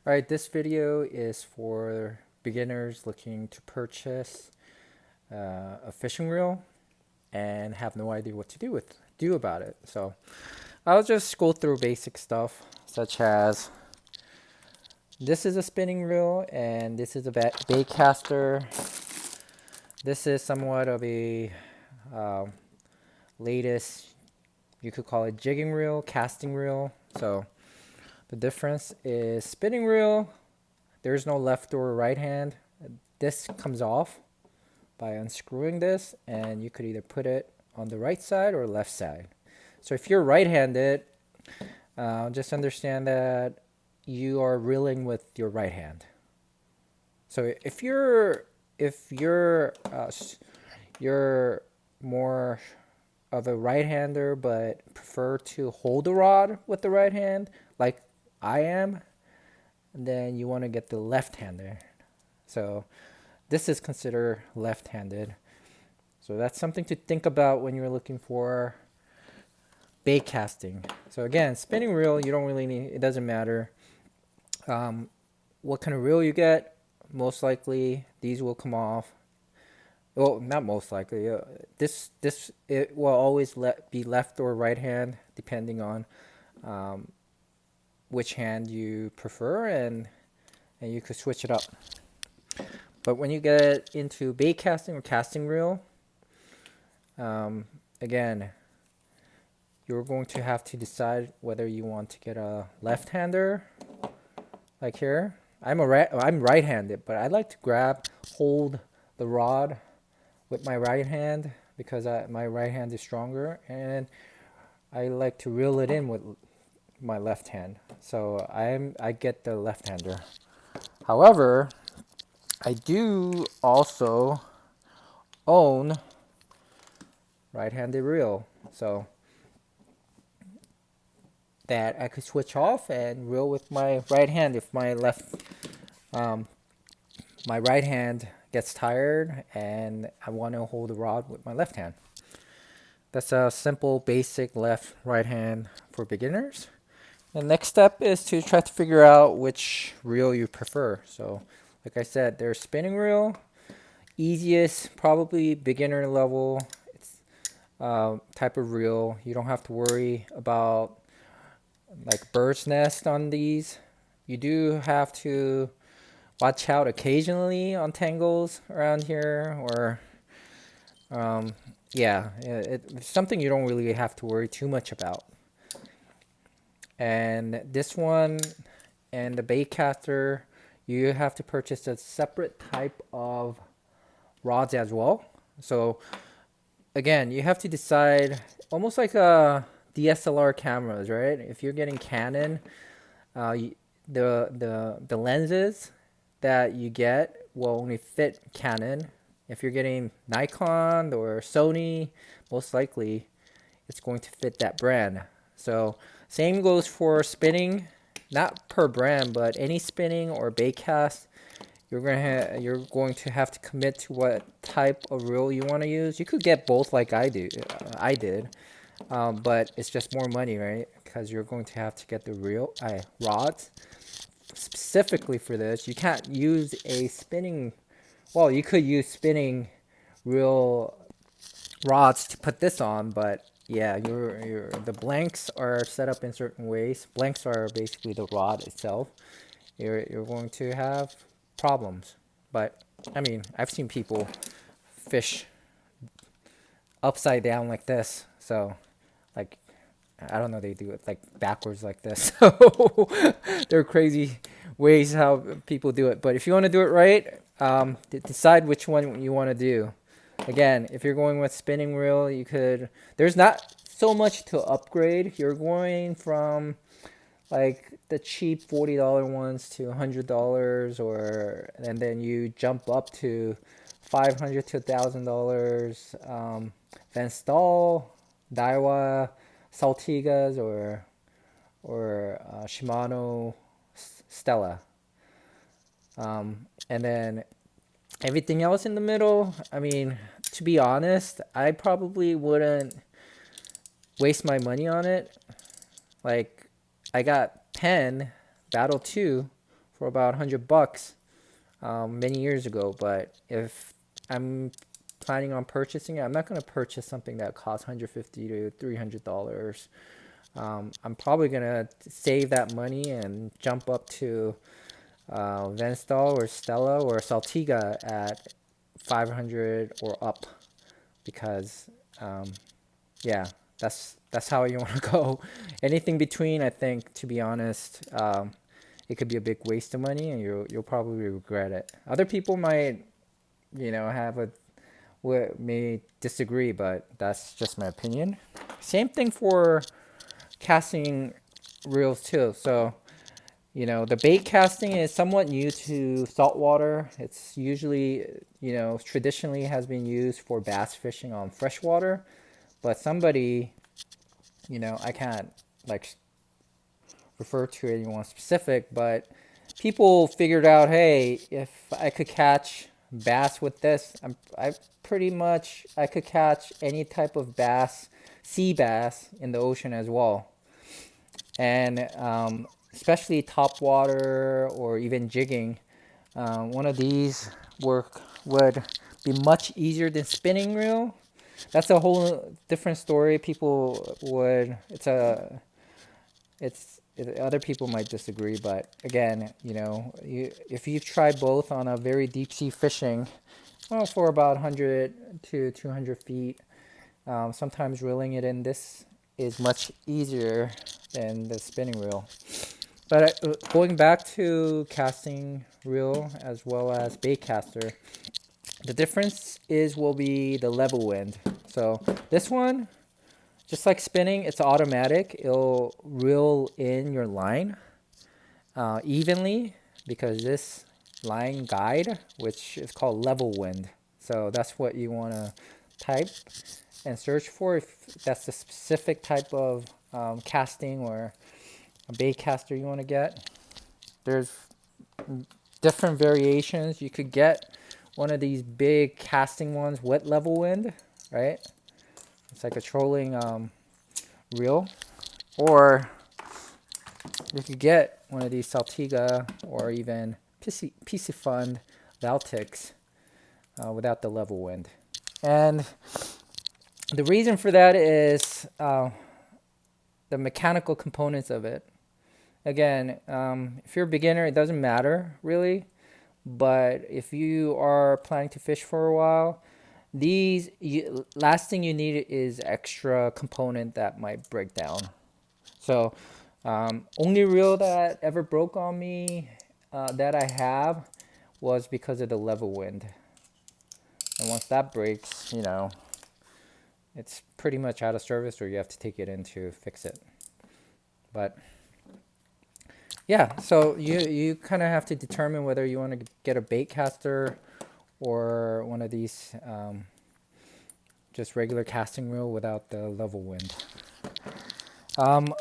Alright, this video is for beginners looking to purchase a fishing reel and have no idea what to do about it. So I'll just go through basic stuff such as this is a spinning reel and this is a bait caster. This is somewhat of a uh, latest, you could call it jigging reel, casting reel. So the difference is spinning reel, there's no left or right hand. This comes off by unscrewing this, and you could either put it on the right side or left side. So if you're right-handed, just understand that you are reeling with your right hand. So if you're more of a right-hander but prefer to hold the rod with the right hand, like I am, then you want to get the left-hander. So this is considered left-handed. So that's something to think about when you're looking for bait casting. So again, spinning reel, you don't really need, it doesn't matter what kind of reel you get. Most likely these will come off. Well, not most likely. This it will always be left or right hand depending on which hand you prefer, and you could switch it up. But when you get into bait casting or casting reel, again, you're going to have to decide whether you want to get a left-hander, like here. I'm right-handed, but I like to hold the rod with my right hand because my right hand is stronger, and I like to reel it in with my left hand. So I get the left-hander. However, I do also own right-handed reel, so that I could switch off and reel with my right hand if my right hand gets tired and I want to hold the rod with my left hand. That's a simple basic left right hand for beginners. The next step is to try to figure out which reel you prefer. So like I said, there's spinning reel, easiest, probably beginner level. It's type of reel. You don't have to worry about like bird's nest on these. You do have to watch out occasionally on tangles around here, or yeah, it's something you don't really have to worry too much about. And this one and the bait caster, you have to purchase a separate type of rods as well. So again, you have to decide, almost like DSLR cameras, right? If you're getting Canon, the lenses that you get will only fit Canon. If you're getting Nikon or Sony, most likely it's going to fit that brand. So same goes for spinning, not per brand, but any spinning or bait cast, you're going to have to commit to what type of reel you want to use. You could get both like I did, but it's just more money, right? Because you're going to have to get the rods specifically for this. You can't use a spinning, well, you could use spinning reel rods to put this on, but yeah, the blanks are set up in certain ways. Blanks are basically the rod itself. You're going to have problems. But I mean, I've seen people fish upside down like this. So like, I don't know, they do it like backwards like this. So there are crazy ways how people do it. But if you want to do it right, decide which one you want to do. Again, if you're going with spinning reel, there's not so much to upgrade. You're going from like the cheap $40 ones to $100, and then you jump up to $500 to $1,000. Van Stahl, Daiwa, Saltigas, or Shimano Stella, and then everything else in the middle. I mean, to be honest, I probably wouldn't waste my money on it. Like, I got Penn Battle 2 for about $100 many years ago. But if I'm planning on purchasing it, I'm not going to purchase something that costs $150 to $300. I'm probably going to save that money and jump up to Venstal or Stella or Saltiga at 500 or up, because yeah, that's how you want to go. Anything between, I think, to be honest, it could be a big waste of money, and you'll probably regret it. Other people might, have a may disagree, but that's just my opinion. Same thing for casting reels too. So, the bait casting is somewhat new to saltwater. It's usually, traditionally has been used for bass fishing on freshwater, but somebody, I can't like refer to anyone specific, but people figured out, hey, if I could catch bass with this, I pretty much I could catch any type of bass, sea bass in the ocean as well, and especially top water or even jigging. One of these would be much easier than spinning reel. That's a whole different story. People would other people might disagree, but again, if you've tried both on a very deep sea fishing, well, for about 100 to 200 feet, sometimes reeling it in this is much easier than the spinning reel. But going back to casting reel as well as bait caster, the difference will be the level wind. So this one, just like spinning, it's automatic. It'll reel in your line evenly, because this line guide, which is called level wind. So that's what you want to type and search for if that's the specific type of casting or a bait caster you want to get. There's different variations. You could get one of these big casting ones, wet level wind, right? It's like a trolling reel. Or you could get one of these Saltiga or even Piscifund Valtix without the level wind. And the reason for that is the mechanical components of it. Again, if you're a beginner, it doesn't matter really. But if you are planning to fish for a while, last thing you need is extra component that might break down. So only reel that ever broke on me that I have was because of the level wind. And once that breaks, it's pretty much out of service, or you have to take it in to fix it. But yeah, so you kind of have to determine whether you want to get a bait caster or one of these just regular casting reel without the level wind.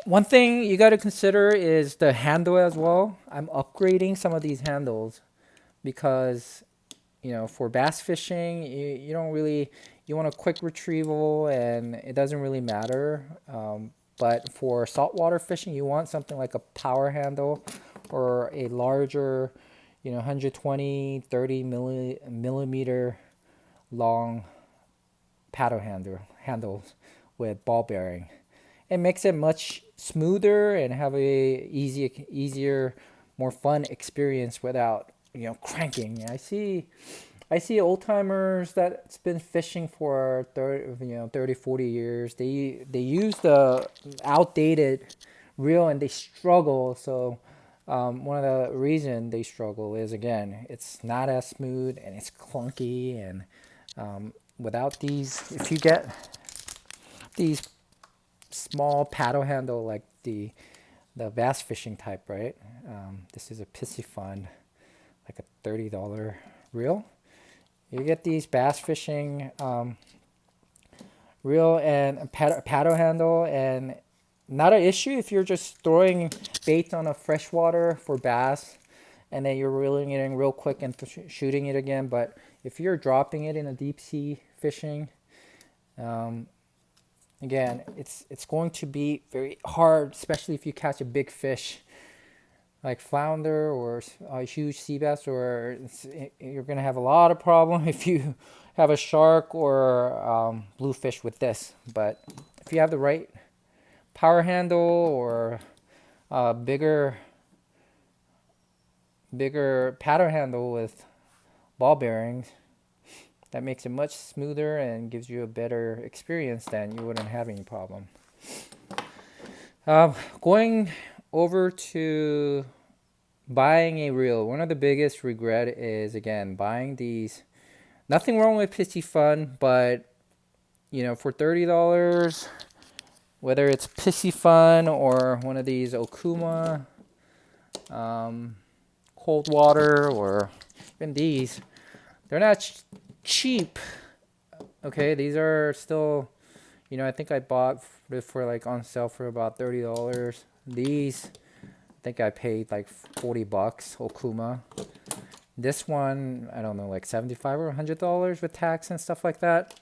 One thing you got to consider is the handle as well. I'm upgrading some of these handles because, for bass fishing, you don't really, you want a quick retrieval and it doesn't really matter. But for saltwater fishing, you want something like a power handle or a larger, 120, 30 millimeter long paddle handles with ball bearing. It makes it much smoother and have a easier, more fun experience without, cranking. I see old timers that's been fishing for 30, 40 years. They use the outdated reel and they struggle. So one of the reasons they struggle is, again, it's not as smooth and it's clunky. And without these, if you get these small paddle handle like the bass fishing type, right? This is a Piscifund, like a $30 reel. You get these bass fishing reel and paddle handle, and not an issue if you're just throwing bait on a freshwater for bass, and then you're reeling it in real quick and shooting it again. But if you're dropping it in a deep sea fishing, again, it's going to be very hard, especially if you catch a big fish. like flounder or a huge sea bass, or you're gonna have a lot of problem if you have a shark or bluefish with this. But if you have the right power handle or bigger paddle handle with ball bearings, that makes it much smoother and gives you a better experience. Then you wouldn't have any problem. Going over to buying a reel, one of the biggest regret is again buying these. Nothing wrong with Pissy Fun, but for $30, whether it's Pissy Fun or one of these Okuma, cold water, or even these, they're not cheap. Okay, these are still, I think I bought it for like on sale for about $30. These, I think I paid like $40, Okuma. This one, I don't know, like $75 or $100 with tax and stuff like that.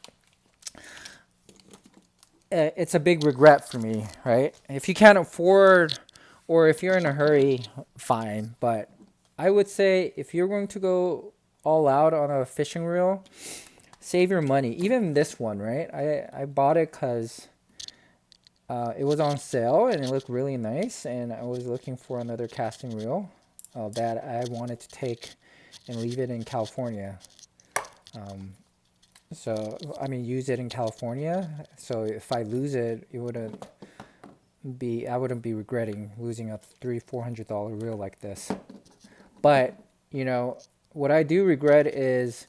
It's a big regret for me, right? If you can't afford, or if you're in a hurry, fine. But I would say if you're going to go all out on a fishing reel, save your money. Even this one, right? I bought it because it was on sale and it looked really nice, and I was looking for another casting reel that I wanted to take and leave it in California. So I mean, use it in California. So if I lose it, I wouldn't be regretting losing a $300-400 reel like this. But what I do regret is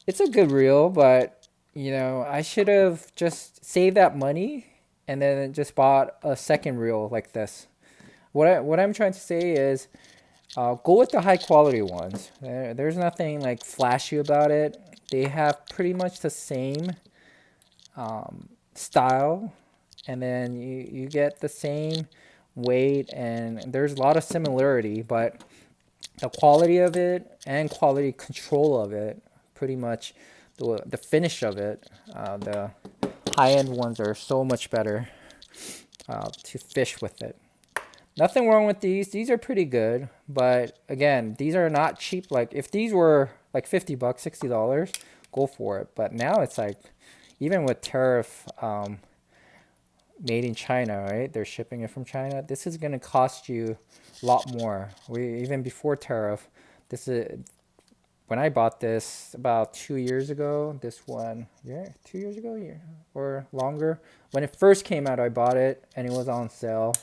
it's a good reel, but I should have just saved that money and then just bought a second reel like this. What I'm trying to say is, go with the high quality ones. There's nothing like flashy about it. They have pretty much the same style, and then you get the same weight, and there's a lot of similarity, but the quality of it and quality control of it, pretty much the finish of it, the high-end ones are so much better to fish with it. Nothing wrong with these. These are pretty good, but again, these are not cheap. Like if these were like $50, $60, go for it. But now it's like, even with tariff, made in China, right? They're shipping it from China. This is gonna cost you a lot more. Even before tariff, this is when I bought this about 2 years ago. This one, yeah, 2 years ago, yeah, or longer. When it first came out, I bought it and it was on sale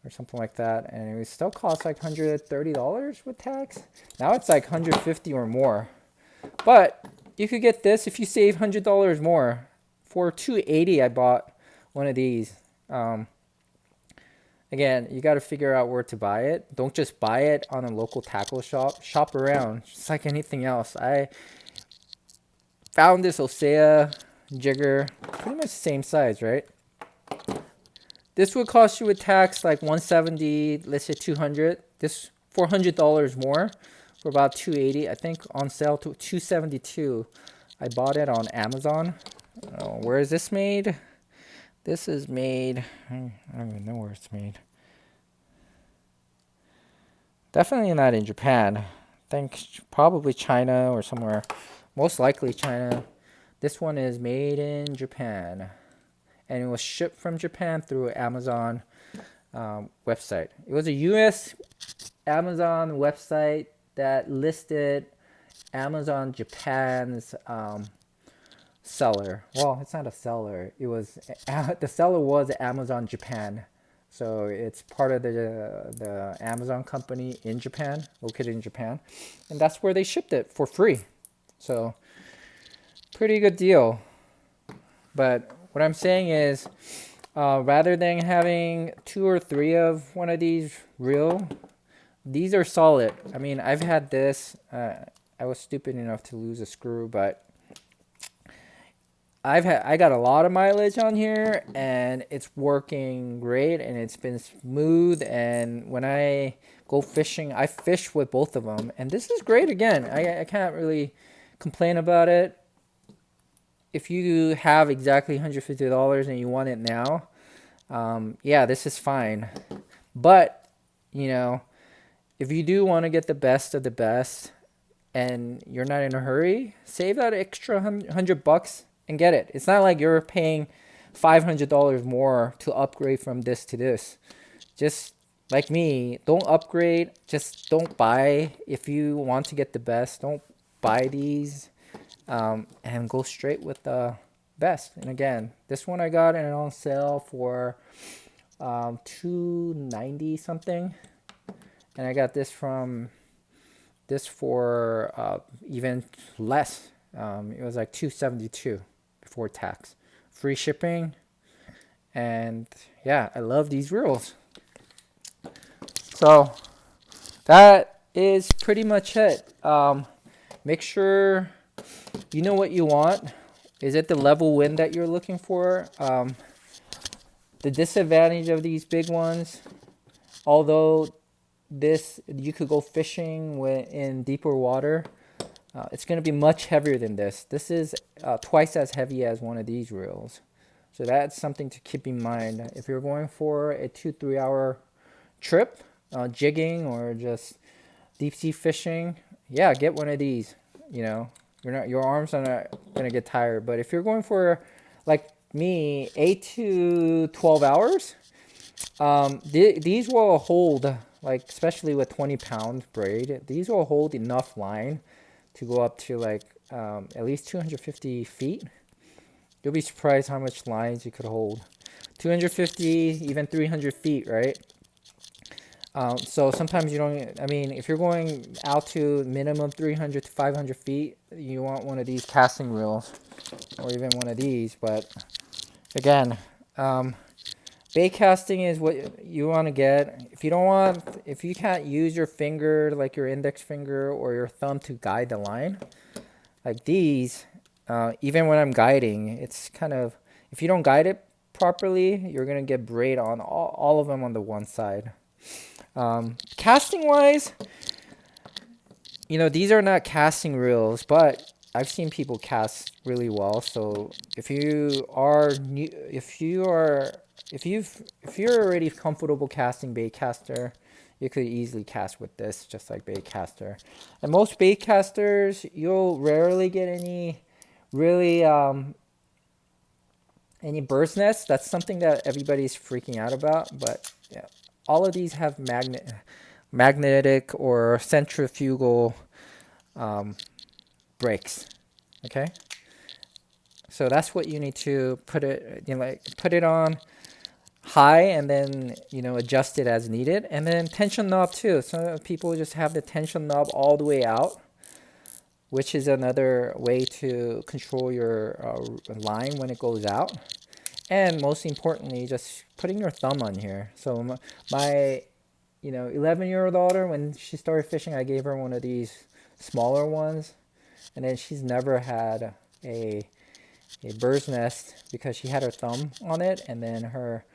or something like that, and it still cost like $130 with tax. Now it's like $150 or more. But you could get this if you save $100 more. For $280, I bought one of these. Again, you got to figure out where to buy it. Don't just buy it on a local tackle shop. Shop around, just like anything else. I found this Osea jigger, pretty much the same size, right? This would cost you with tax like $170, let's say $200. This $400 more for about $280. I think on sale to $272. I bought it on Amazon. Where is this made? This is made, I don't even know where it's made. Definitely not in Japan. I think probably China or somewhere. Most likely China. This one is made in Japan, and it was shipped from Japan through Amazon website. It was a US Amazon website that listed Amazon Japan's seller. Well, it's not a seller. It was the seller was Amazon Japan, so it's part of the Amazon company in Japan, located in Japan, and that's where they shipped it for free. So pretty good deal. But what I'm saying is, rather than having 2 or 3 of one of these reel, these are solid. I mean, I've had this. I was stupid enough to lose a screw, but I got a lot of mileage on here, and it's working great, and it's been smooth. And when I go fishing, I fish with both of them, and this is great. Again, I can't really complain about it. If you have exactly $150 and you want it now, yeah, this is fine. But if you do want to get the best of the best and you're not in a hurry, save that extra $100 and get it. It's not like you're paying $500 more to upgrade from this to this. Just like me, don't upgrade. Just don't buy. If you want to get the best, don't buy these, and go straight with the best. And again, this one I got it on sale for 290 something, and I got this for even less. It was like 272 before tax, free shipping, and yeah, I love these reels. So that is pretty much it. Make sure you know what you want. Is it the level wind that you're looking for? The disadvantage of these big ones, although this you could go fishing in deeper water, it's going to be much heavier than this. This is twice as heavy as one of these reels. So that's something to keep in mind. If you're going for a 2-3 hour trip, jigging or just deep sea fishing, yeah, get one of these. You know, your arms are not gonna get tired. But if you're going for, like me, 8 to 12 hours, these will hold, like especially with 20-pound braid, these will hold enough line to go up to like at least 250 feet. You'll be surprised how much lines you could hold. 250, even 300 feet, right? So sometimes you don't, I mean, if you're going out to minimum 300 to 500 feet, you want one of these casting reels or even one of these. But again, bait casting is what you want to get. If you can't use your finger, like your index finger or your thumb to guide the line, like these, even when I'm guiding, it's kind of, if you don't guide it properly, you're going to get braid on all of them on the one side. Casting wise, these are not casting reels, but I've seen people cast really well. So if you're already comfortable casting bait caster, you could easily cast with this, just like bait caster. And most bait casters, you'll rarely get any really any bird's nest. That's something that everybody's freaking out about, but yeah. All of these have magnetic or centrifugal brakes. Okay, so that's what you need to put it on high, and then adjust it as needed, and then tension knob too. Some people just have the tension knob all the way out, which is another way to control your line when it goes out. And most importantly, just putting your thumb on here. So my 11-year-old daughter, when she started fishing, I gave her one of these smaller ones, and then she's never had a bird's nest because she had her thumb on it, and then her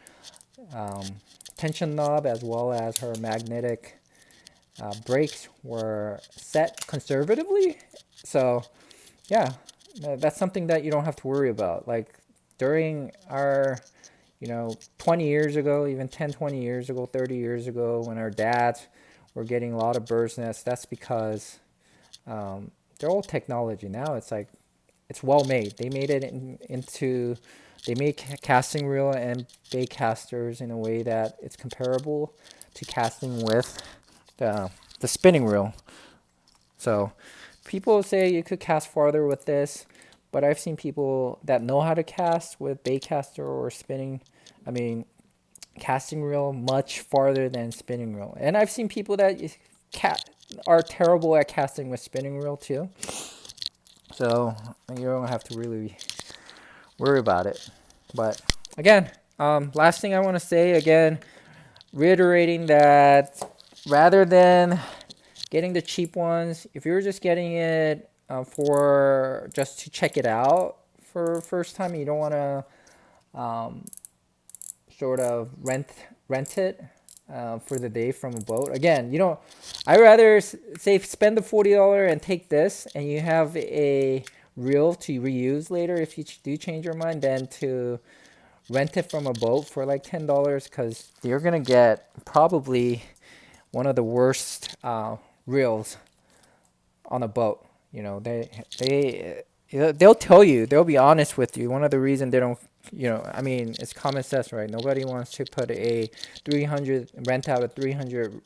tension knob as well as her magnetic brakes were set conservatively. So yeah, that's something that you don't have to worry about. Like during our 20 years ago, even 10, 20 years ago, 30 years ago, when our dads were getting a lot of bird's nests, that's because they're old technology. Now it's like, it's well made. They made it they make casting reel and bait casters in a way that it's comparable to casting with the spinning reel. So people say you could cast farther with this, but I've seen people that know how to cast with bait caster or casting reel much farther than spinning reel. And I've seen people that are terrible at casting with spinning reel too. So you don't have to really worry about it. But again, last thing I want to say, again, reiterating that rather than getting the cheap ones, if you're just getting it for just to check it out for first time, you don't want to sort of rent it for the day from a boat. Again, I rather say spend the $40 and take this, and you have a reel to reuse later if you do change your mind, than to rent it from a boat for like $10, because you're gonna get probably one of the worst reels on a boat. You know, they'll tell you, they'll be honest with you. One of the reasons they don't, you know, I mean, it's common sense, right? Nobody wants to put a 300 rent out a $300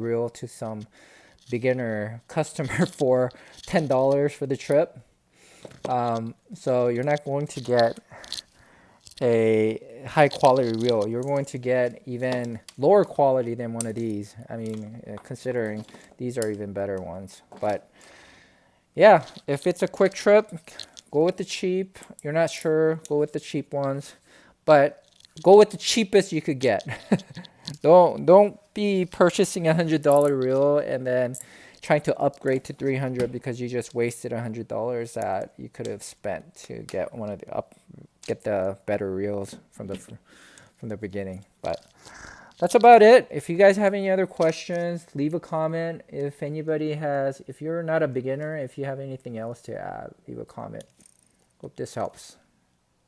reel to some beginner customer for $10 for the trip. So you're not going to get a high quality reel. You're going to get even lower quality than one of these. I mean, considering these are even better ones. But yeah, if it's a quick trip, go with the cheap. You're not sure, go with the cheap ones. But go with the cheapest you could get. Don't be purchasing $100 reel and then trying to upgrade to 300 because you just wasted $100 that you could have spent to get one of the get the better reels from the beginning. But that's about it. If you guys have any other questions, leave a comment. If anybody has, if you're not a beginner, if you have anything else to add, leave a comment. Hope this helps.